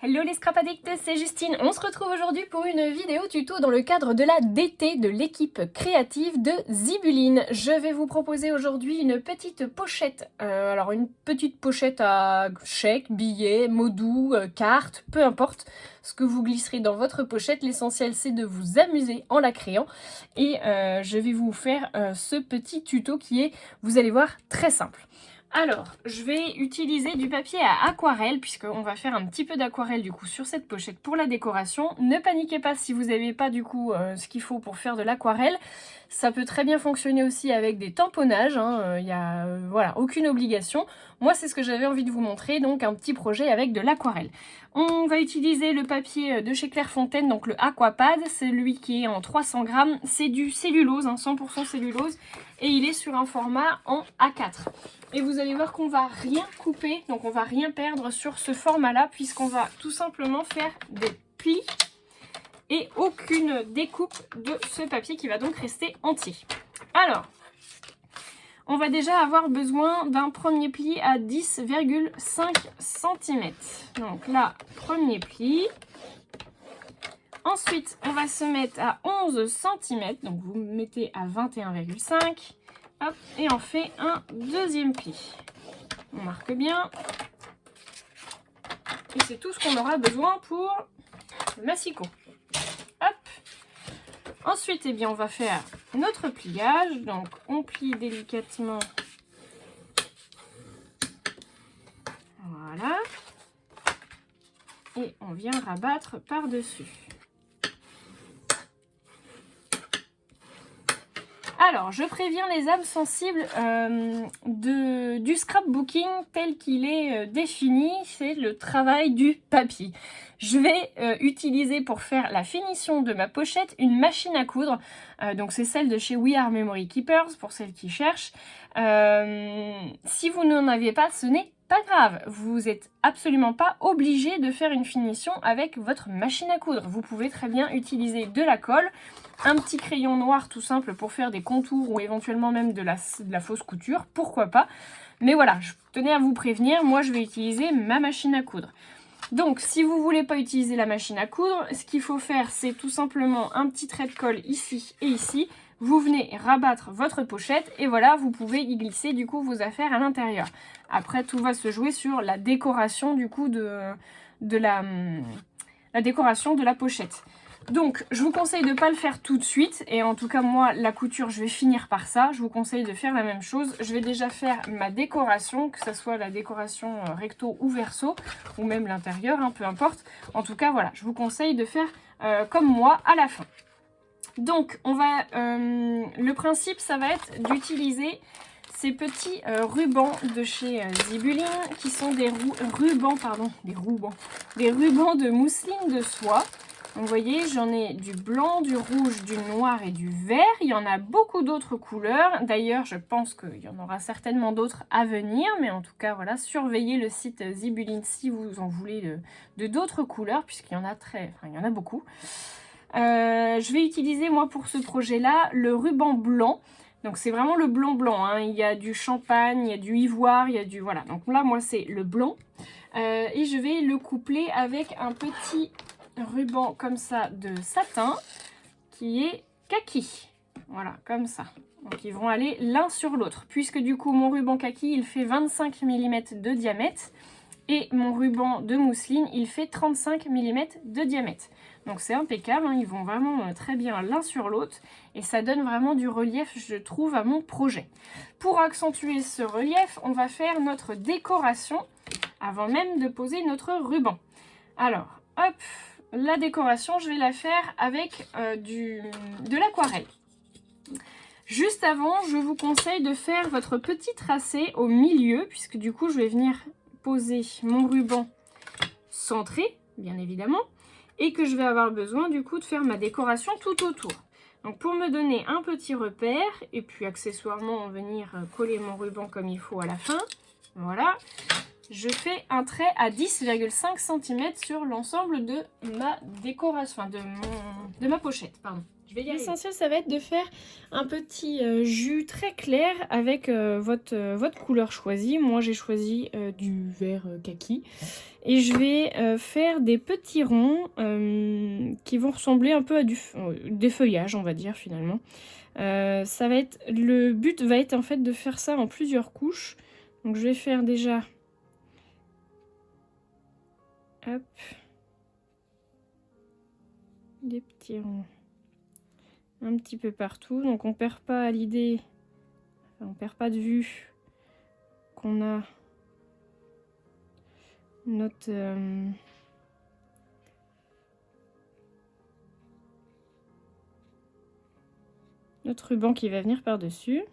Hello les scrap addicts, c'est Justine. On se retrouve aujourd'hui pour une vidéo tuto dans le cadre de la DT de l'équipe créative de Zibuline. Je vais vous proposer aujourd'hui une petite pochette. Alors une petite pochette à chèques, billets, mots doux, cartes, peu importe ce que vous glisserez dans votre pochette. L'essentiel c'est de vous amuser en la créant. Et je vais vous faire ce petit tuto qui est, vous allez voir, très simple. Alors, je vais utiliser du papier à aquarelle, puisqu'on va faire un petit peu d'aquarelle du coup sur cette pochette pour la décoration. Ne paniquez pas si vous n'avez pas du coup ce qu'il faut pour faire de l'aquarelle. Ça peut très bien fonctionner aussi avec des tamponnages, il n'y a voilà, aucune obligation. Moi, c'est ce que j'avais envie de vous montrer, donc un petit projet avec de l'aquarelle. On va utiliser le papier de chez Clairefontaine, donc le Aquapad, c'est lui qui est en 300 grammes. C'est du cellulose, 100% cellulose, et il est sur un format en A4. Et vous allez voir qu'on va rien couper, donc on va rien perdre sur ce format-là, puisqu'on va tout simplement faire des plis et aucune découpe de ce papier qui va donc rester entier. Alors, on va déjà avoir besoin d'un premier pli à 10,5 cm. Donc là, premier pli. Ensuite, on va se mettre à 11 cm, donc vous mettez à 21,5. Hop, et on fait un deuxième pli. On marque bien. Et c'est tout ce qu'on aura besoin pour le massicot. Hop. Ensuite, eh bien, on va faire notre pliage. Donc, on plie délicatement. Voilà. Et on vient rabattre par-dessus. Alors, je préviens les âmes sensibles du scrapbooking tel qu'il est défini, c'est le travail du papier. Je vais utiliser pour faire la finition de ma pochette une machine à coudre. Donc c'est celle de chez We Are Memory Keepers pour celles qui cherchent. Si vous n'en avez pas, ce n'est pas grave. Vous n'êtes absolument pas obligé de faire une finition avec votre machine à coudre. Vous pouvez très bien utiliser de la colle, un petit crayon noir tout simple pour faire des contours ou éventuellement même de la fausse couture, pourquoi pas. Mais voilà, je tenais à vous prévenir, moi je vais utiliser ma machine à coudre. Donc si vous ne voulez pas utiliser la machine à coudre, ce qu'il faut faire c'est tout simplement un petit trait de colle ici et ici. Vous venez rabattre votre pochette et voilà, vous pouvez y glisser du coup vos affaires à l'intérieur. Après tout va se jouer sur la décoration du coup de la décoration de la pochette. Donc, je vous conseille de ne pas le faire tout de suite. Et en tout cas, moi, la couture, je vais finir par ça. Je vous conseille de faire la même chose. Je vais déjà faire ma décoration, que ce soit la décoration recto ou verso, ou même l'intérieur, peu importe. En tout cas, voilà, je vous conseille de faire comme moi à la fin. Donc, on va, le principe, ça va être d'utiliser ces petits rubans de chez Zibuline, qui sont des rubans de mousseline de soie. Donc, vous voyez, j'en ai du blanc, du rouge, du noir et du vert. Il y en a beaucoup d'autres couleurs. D'ailleurs, je pense qu'il y en aura certainement d'autres à venir. Mais en tout cas, voilà, surveillez le site Zibuline si vous en voulez de d'autres couleurs, puisqu'il y en a il y en a beaucoup. Je vais utiliser, moi, pour ce projet-là, le ruban blanc. Donc, c'est vraiment le blanc. Il y a du champagne, il y a du ivoire, il y a du... Voilà, donc là, moi, c'est le blanc. Et je vais le coupler avec un petit ruban comme ça de satin qui est kaki. Voilà, comme ça. Donc ils vont aller l'un sur l'autre. Puisque du coup mon ruban kaki il fait 25 mm de diamètre et mon ruban de mousseline il fait 35 mm de diamètre. Donc c'est impeccable, ils vont vraiment très bien l'un sur l'autre et ça donne vraiment du relief je trouve à mon projet. Pour accentuer ce relief, on va faire notre décoration avant même de poser notre ruban. Alors, hop, la décoration, je vais la faire avec de l'aquarelle. Juste avant, je vous conseille de faire votre petit tracé au milieu, puisque du coup, je vais venir poser mon ruban centré, bien évidemment, et que je vais avoir besoin du coup de faire ma décoration tout autour. Donc pour me donner un petit repère, et puis accessoirement venir coller mon ruban comme il faut à la fin, voilà. je fais un trait à 10,5 cm sur l'ensemble de ma décoration, enfin de ma pochette, pardon. L'essentiel, ça va être de faire un petit jus très clair avec votre couleur choisie. Moi, j'ai choisi du vert kaki. Et je vais faire des petits ronds qui vont ressembler un peu à des feuillages, on va dire, finalement. Le but va être en fait de faire ça en plusieurs couches. Donc, je vais faire déjà... Hop. Des petits ronds. Un petit peu partout, donc on perd pas l'idée, enfin, on perd pas de vue qu'on a notre ruban qui va venir par-dessus.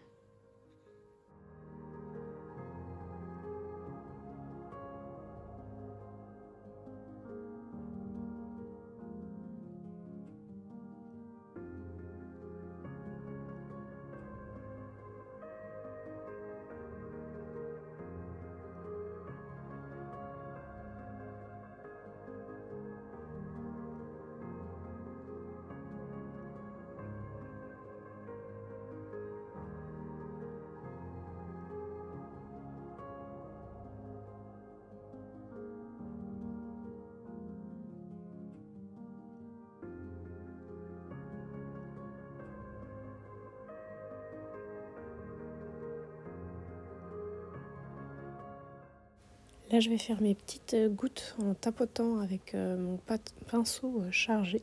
Là, je vais faire mes petites gouttes en tapotant avec mon pinceau chargé.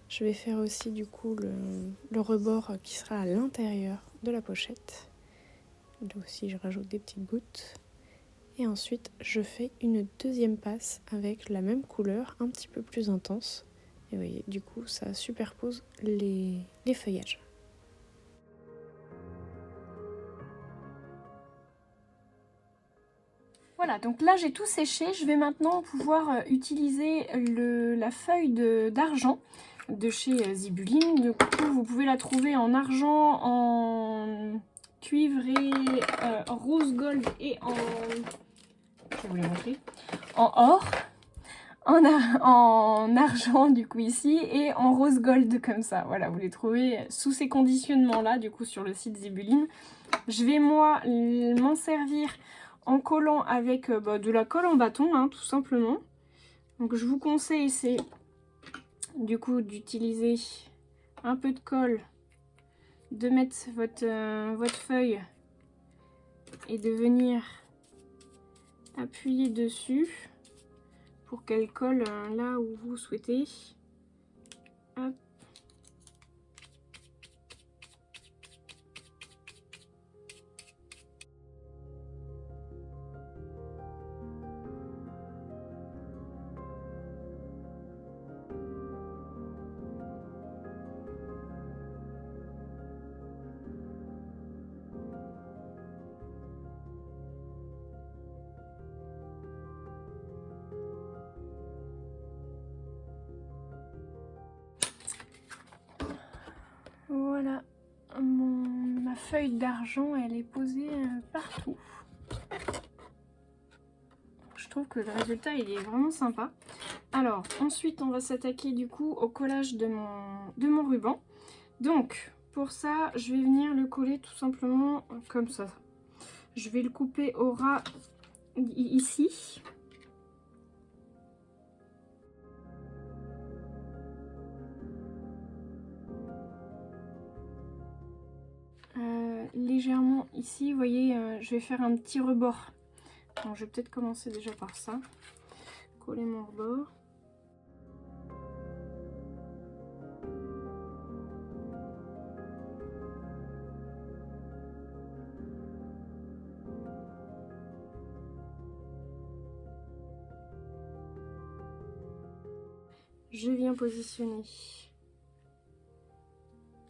Je vais faire aussi du coup le rebord qui sera à l'intérieur de la pochette. Là aussi, je rajoute des petites gouttes. Et ensuite, je fais une deuxième passe avec la même couleur, un petit peu plus intense. Et vous voyez, du coup, ça superpose les feuillages. Voilà, donc là j'ai tout séché. Je vais maintenant pouvoir utiliser la feuille d'argent de chez Zibuline. Du coup, vous pouvez la trouver en argent, en cuivre et rose gold et en... Je vais vous les montrer. En or, en argent du coup ici et en rose gold comme ça. Voilà, vous les trouvez sous ces conditionnements là du coup sur le site Zibuline. Je vais moi m'en servir en collant avec de la colle en bâton, hein, tout simplement. Donc je vous conseille, c'est du coup d'utiliser un peu de colle, de mettre votre feuille et de venir appuyer dessus pour qu'elle colle là où vous souhaitez. Hop. Voilà, ma feuille d'argent, elle est posée partout. Je trouve que le résultat, il est vraiment sympa. Alors, ensuite, on va s'attaquer du coup au collage de mon ruban. Donc, pour ça, je vais venir le coller tout simplement comme ça. Je vais le couper au ras ici. Légèrement ici, vous voyez, je vais faire un petit rebord. Donc, je vais peut-être commencer déjà par ça. Coller mon rebord. Je viens positionner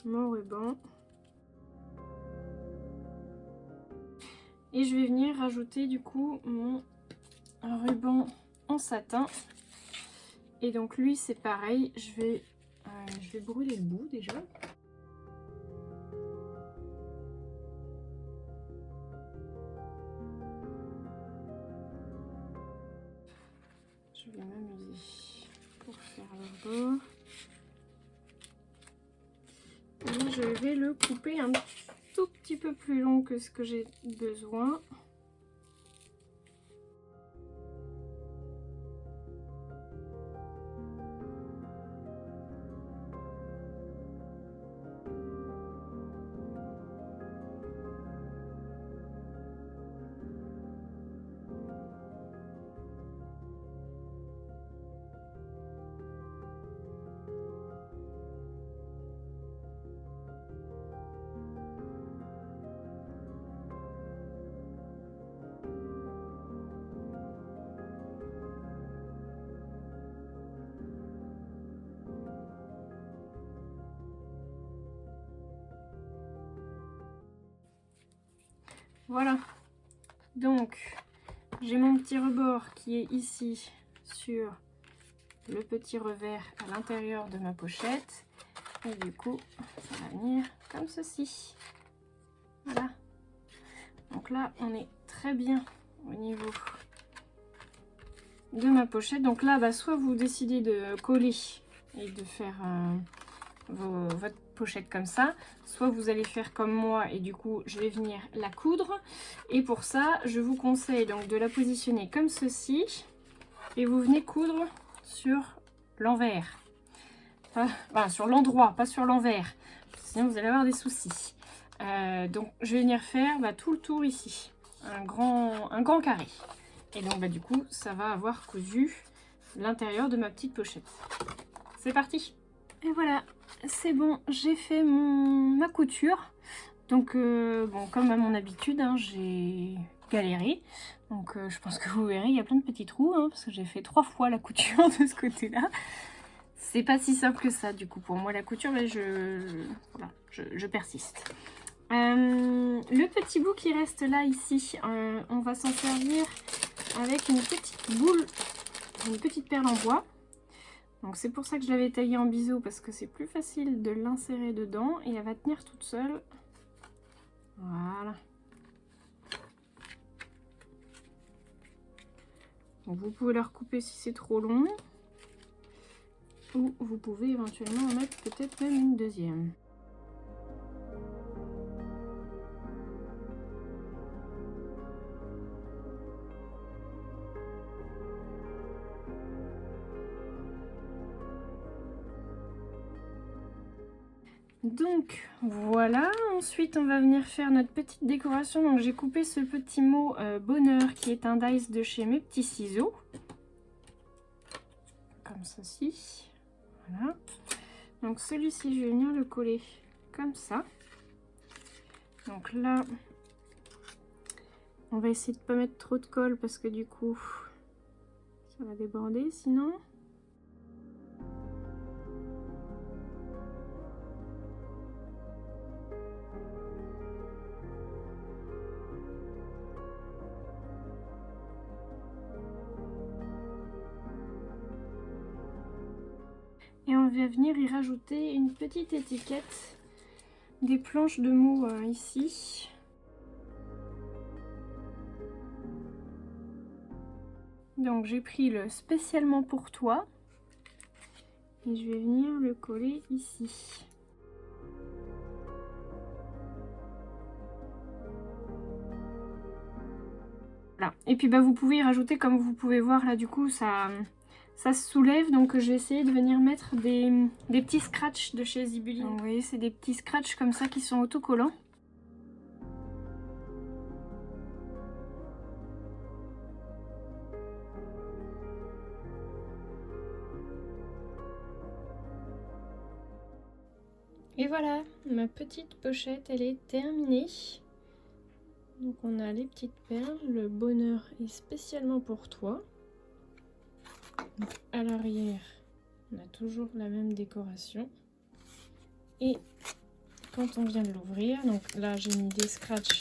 mon ruban. Et je vais venir rajouter du coup mon ruban en satin. Et donc lui c'est pareil, je vais brûler le bout déjà. amuser pour faire leur bord. Et je vais le couper un tout petit peu plus long que ce que j'ai besoin. Voilà, donc j'ai mon petit rebord qui est ici sur le petit revers à l'intérieur de ma pochette. Et du coup, ça va venir comme ceci. Voilà. Donc là, on est très bien au niveau de ma pochette. Donc là, bah, soit vous décidez de coller et de faire votre pochette comme ça, soit vous allez faire comme moi et du coup je vais venir la coudre. Et pour ça je vous conseille donc de la positionner comme ceci et vous venez coudre sur l'envers, enfin, sur l'endroit, pas sur l'envers, sinon vous allez avoir des soucis. Donc je vais venir faire tout le tour ici, un grand carré, et donc du coup ça va avoir cousu l'intérieur de ma petite pochette. C'est parti. Et voilà, c'est bon, j'ai fait ma couture. Donc bon, comme à mon habitude, hein, j'ai galéré. Donc je pense que vous verrez, il y a plein de petits trous, hein, parce que j'ai fait 3 fois la couture de ce côté-là. C'est pas si simple que ça, du coup, pour moi la couture, mais voilà, je persiste. Le petit bout qui reste là, ici, on va s'en servir avec une petite boule, une petite perle en bois. Donc c'est pour ça que je l'avais taillée en biseau, parce que c'est plus facile de l'insérer dedans et elle va tenir toute seule. Voilà. Donc vous pouvez la recouper si c'est trop long, ou vous pouvez éventuellement en mettre peut-être même une deuxième. Donc voilà, ensuite on va venir faire notre petite décoration. Donc j'ai coupé ce petit mot bonheur qui est un dice de chez Mes Petits Ciseaux, comme ceci. Voilà, donc celui-ci je vais venir le coller comme ça. Donc là on va essayer de pas mettre trop de colle parce que du coup ça va déborder sinon. Et on va venir y rajouter une petite étiquette, des planches de mots ici. Donc j'ai pris le spécialement pour toi et je vais venir le coller ici. Voilà. Et puis vous pouvez y rajouter, comme vous pouvez voir là, du coup ça se soulève, donc je vais essayer de venir mettre des petits scratchs de chez Zibuli. Vous voyez, c'est des petits scratchs comme ça qui sont autocollants. Et voilà, ma petite pochette, elle est terminée. Donc on a les petites perles, le bonheur est spécialement pour toi. Donc à l'arrière, on a toujours la même décoration. Et quand on vient de l'ouvrir, donc là j'ai mis des scratchs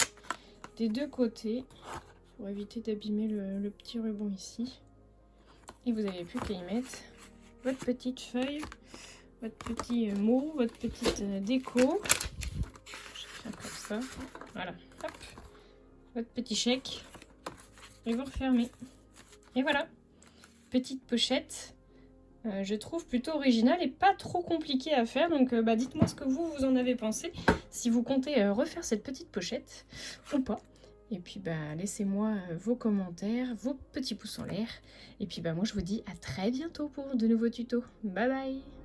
des deux côtés pour éviter d'abîmer le petit ruban ici. Et vous n'avez plus qu'à y mettre votre petite feuille, votre petit mot, votre petite déco. Je fais comme ça. Voilà, hop, votre petit chèque. Et vous refermez. Et voilà. petite pochette. Je trouve plutôt originale et pas trop compliquée à faire. Donc dites-moi ce que vous en avez pensé. Si vous comptez refaire cette petite pochette ou pas. Et puis laissez-moi vos commentaires, vos petits pouces en l'air. Et puis moi je vous dis à très bientôt pour de nouveaux tutos. Bye bye!